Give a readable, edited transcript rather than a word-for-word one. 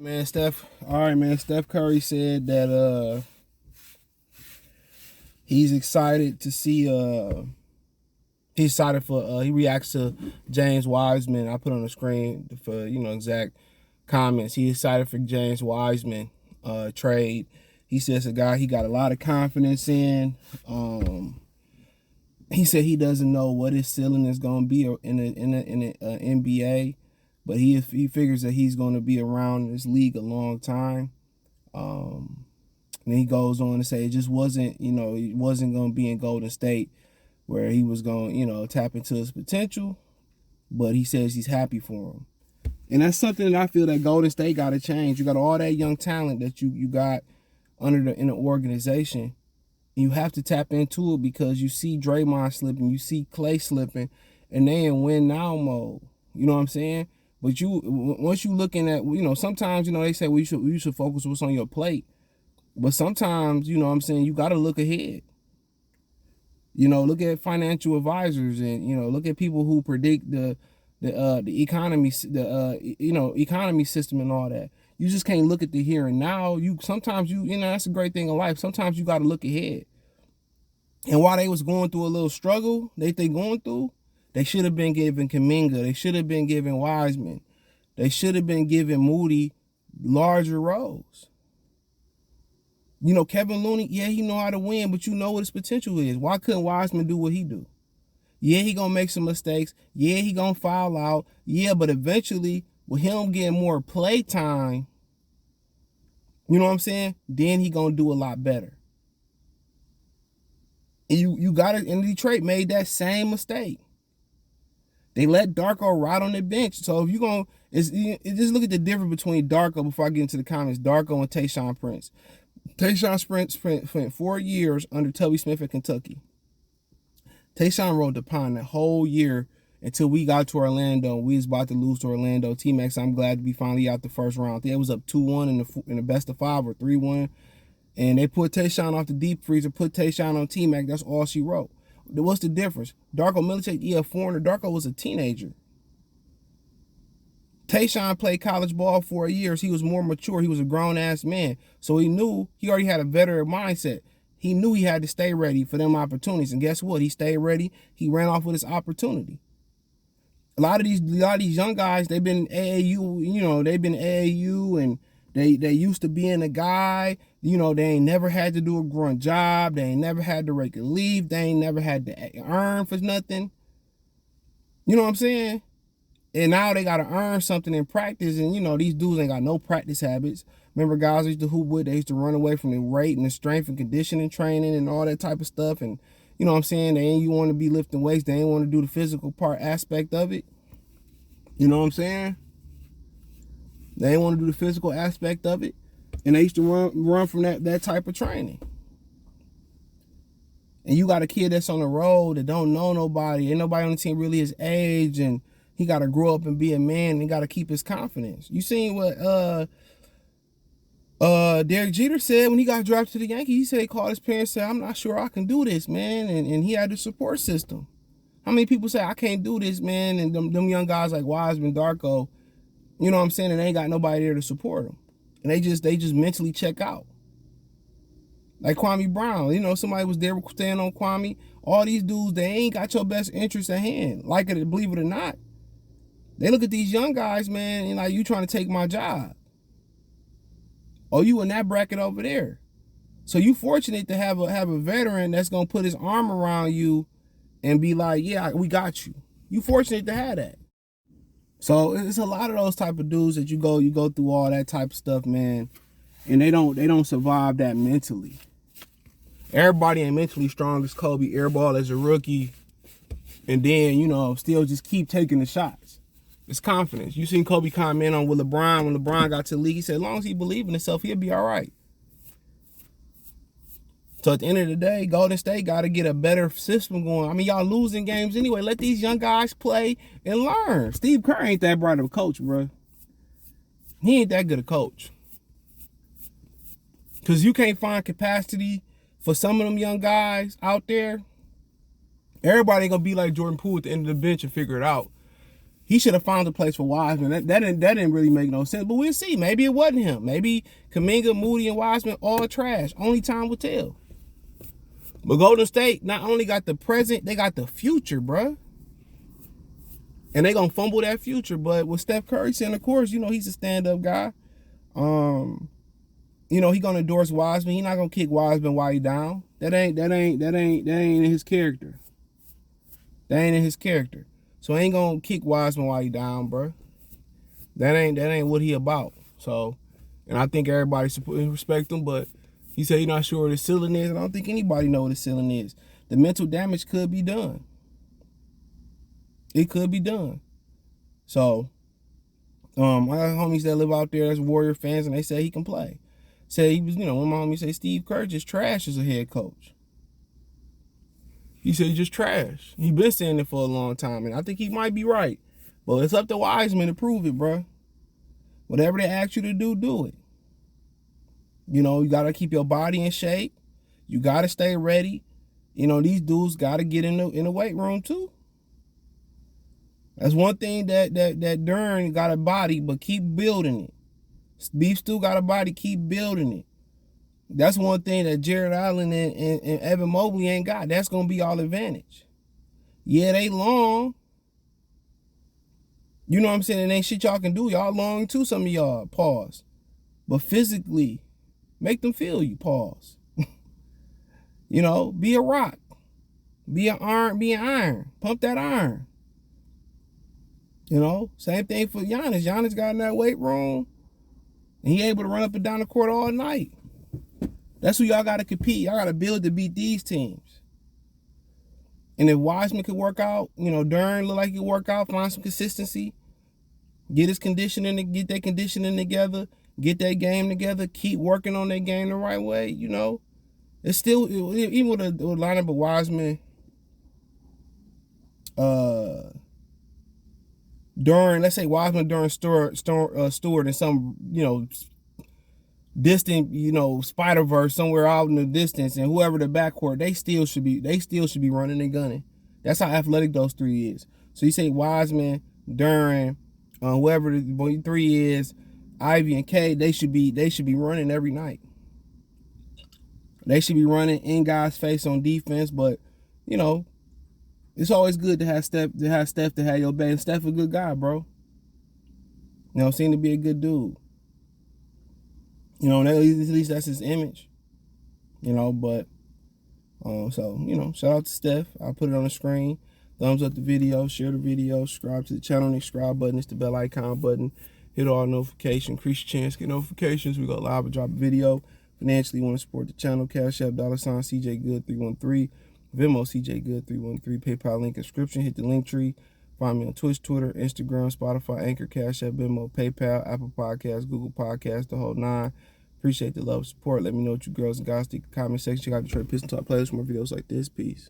Man, all right, man. Steph Curry said that he's excited to see he's excited for he reacts to James Wiseman. I put on the screen for exact comments. He's excited for James Wiseman trade. He says a guy he got a lot of confidence in. He said he doesn't know what his ceiling is going to be in the NBA. But he figures that he's going to be around this league a long time. And he goes on to say it just wasn't, he wasn't going to be in Golden State where he was going, tap into his potential. But he says he's happy for him. And that's something that I feel that Golden State got to change. You got all that young talent that you got in the organization. And you have to tap into it because you see Draymond slipping, you see Clay slipping, and they in win now mode. You know what I'm saying? But once you looking at, sometimes, they say, well, you should focus what's on your plate. But sometimes, you got to look ahead. Look at financial advisors and, look at people who predict the economy, economy system and all that. You just can't look at the here and now. Sometimes that's a great thing in life. Sometimes you got to look ahead. And while they was going through a little struggle, they going through, they should have been giving Kuminga. They should have been giving Wiseman. They should have been giving Moody larger roles. Kevin Looney, yeah, he know how to win, but you know what his potential is. Why couldn't Wiseman do what he do? Yeah, he gonna make some mistakes. Yeah, he gonna foul out. Yeah, but eventually, with him getting more play time, you know what I'm saying? Then he gonna do a lot better. And you got it. And Detroit made that same mistake. They let Darko ride on the bench. So if you're going to, just look at the difference between Darko, before I get into the comments, Darko and Tayshaun Prince. Tayshaun Prince spent 4 years under Tubby Smith at Kentucky. Tayshaun rode the pond that whole year until we got to Orlando. We was about to lose to Orlando. T-Max, I'm glad to be finally out the first round. I think it was up 2-1 in the best of 5 or 3-1. And they put Tayshaun off the deep freezer, put Tayshaun on T-Mac. That's all she wrote. What's the difference? Darko Milicic, yeah, foreigner. Darko was a teenager. Tayshaun played college ball for years. He was more mature. He was a grown-ass man. So he knew he already had a veteran mindset. He knew he had to stay ready for them opportunities. And guess what? He stayed ready. He ran off with his opportunity. A lot of these young guys, they've been AAU, they've been AAU and they used to being a guy. They ain't never had to do a grunt job. They ain't never had to rake a leaf. They ain't never had to earn for nothing. You know what I'm saying? And now they got to earn something in practice. And, these dudes ain't got no practice habits. Remember guys used to hoop with, they used to run away from the rate and the strength and conditioning training and all that type of stuff. And, you know what I'm saying? They ain't want to be lifting weights. They ain't want to do the physical part aspect of it. You know what I'm saying? They ain't want to do the physical aspect of it. And they used to run from that type of training. And you got a kid that's on the road that don't know nobody. Ain't nobody on the team really his age. And he got to grow up and be a man and got to keep his confidence. You seen what Derek Jeter said when he got drafted to the Yankees? He said he called his parents and said, I'm not sure I can do this, man. And he had the support system. How many people say, I can't do this, man? And them young guys like Wiseman, Darko, you know what I'm saying? And they ain't got nobody there to support them. And they just mentally check out. Like Kwame Brown, somebody was there staying on Kwame. All these dudes, they ain't got your best interest at hand. Like it, believe it or not. They look at these young guys, man, and like, you trying to take my job. Or you in that bracket over there. So you fortunate to have a veteran that's gonna put his arm around you and be like, yeah, we got you. You fortunate to have that. So it's a lot of those type of dudes that you go through all that type of stuff, man, and they don't survive that mentally. Everybody ain't mentally strong as Kobe airball as a rookie, and then still just keep taking the shots. It's confidence. You seen Kobe comment on with LeBron when LeBron got to the league. He said, as long as he believes in himself, he'll be all right. So at the end of the day, Golden State got to get a better system going. I mean, y'all losing games anyway. Let these young guys play and learn. Steve Kerr ain't that bright of a coach, bro. He ain't that good a coach. Because you can't find capacity for some of them young guys out there. Everybody ain't going to be like Jordan Poole at the end of the bench and figure it out. He should have found a place for Wiseman. That didn't really make no sense. But we'll see. Maybe it wasn't him. Maybe Kuminga, Moody, and Wiseman all trash. Only time will tell. But Golden State not only got the present, they got the future, bruh. And they gonna fumble that future. But with Steph Curry saying, of course, you know, he's a stand-up guy. You know, he gonna endorse Wiseman. He not gonna kick Wiseman while he down. That ain't in his character. That ain't in his character. So he ain't gonna kick Wiseman while he down, bro. That ain't what he about. So, and I think everybody respect him, but he said he's not sure what the ceiling is, and I don't think anybody know what the ceiling is. The mental damage could be done. It could be done. So, I got homies that live out there as Warrior fans, and they say he can play. Say he was, you know, when my homie say Steve Kerr just trash as a head coach. He said he's just trash. He been saying it for a long time, and I think he might be right. But it's up to Wiseman to prove it, bro. Whatever they ask you to do, do it. You know, you got to keep your body in shape. You got to stay ready. You know, these dudes got to get in the weight room, too. That's one thing that Durn got a body, but keep building it. Beef Stew got a body, keep building it. That's one thing that Jared Allen and Evan Mobley ain't got. That's going to be all advantage. Yeah, they long. You know what I'm saying? It ain't shit y'all can do. Y'all long too, some of y'all. Pause. But physically, make them feel you. Pause. You know, be a rock. Be an iron. Pump that iron. You know, same thing for Giannis. Giannis got in that weight room, and he able to run up and down the court all night. That's who y'all got to compete. Y'all got to build to beat these teams. And if Wiseman could work out, you know, Durn look like he could work out, find some consistency, get his conditioning, get that conditioning together, get that game together, keep working on that game the right way, you know. It's still, even with a lineup of Wiseman, Durn, let's say Wiseman, Durn, Stewart, and some, you know, distant, you know, Spider-Verse somewhere out in the distance, and whoever the backcourt, they still should be running and gunning. That's how athletic those three is. So you say Wiseman, Durn, whoever the three is, Ivy and K, they should be running every night. They should be running in guys' face on defense, but you know, it's always good to have Steph to have your back. And Steph a good guy, bro. You know, seem to be a good dude. You know, at least that's his image. You know, but so, you know, shout out to Steph. I'll put it on the screen. Thumbs up the video, share the video, subscribe to the channel. The subscribe button is the bell icon button. Hit all notifications, increase your chance, get notifications. We go live and drop a video. Financially, want to support the channel, Cash App, $, CJ Good 313, Venmo, CJ Good 313, PayPal link description. Hit the link tree. Find me on Twitch, Twitter, Instagram, Spotify, Anchor, Cash App, Venmo, PayPal, Apple Podcasts, Google Podcasts, the whole nine. Appreciate the love and support. Let me know what you girls and guys think in the comment section. Check out the Detroit Pistons Talk playlist for more videos like this. Peace.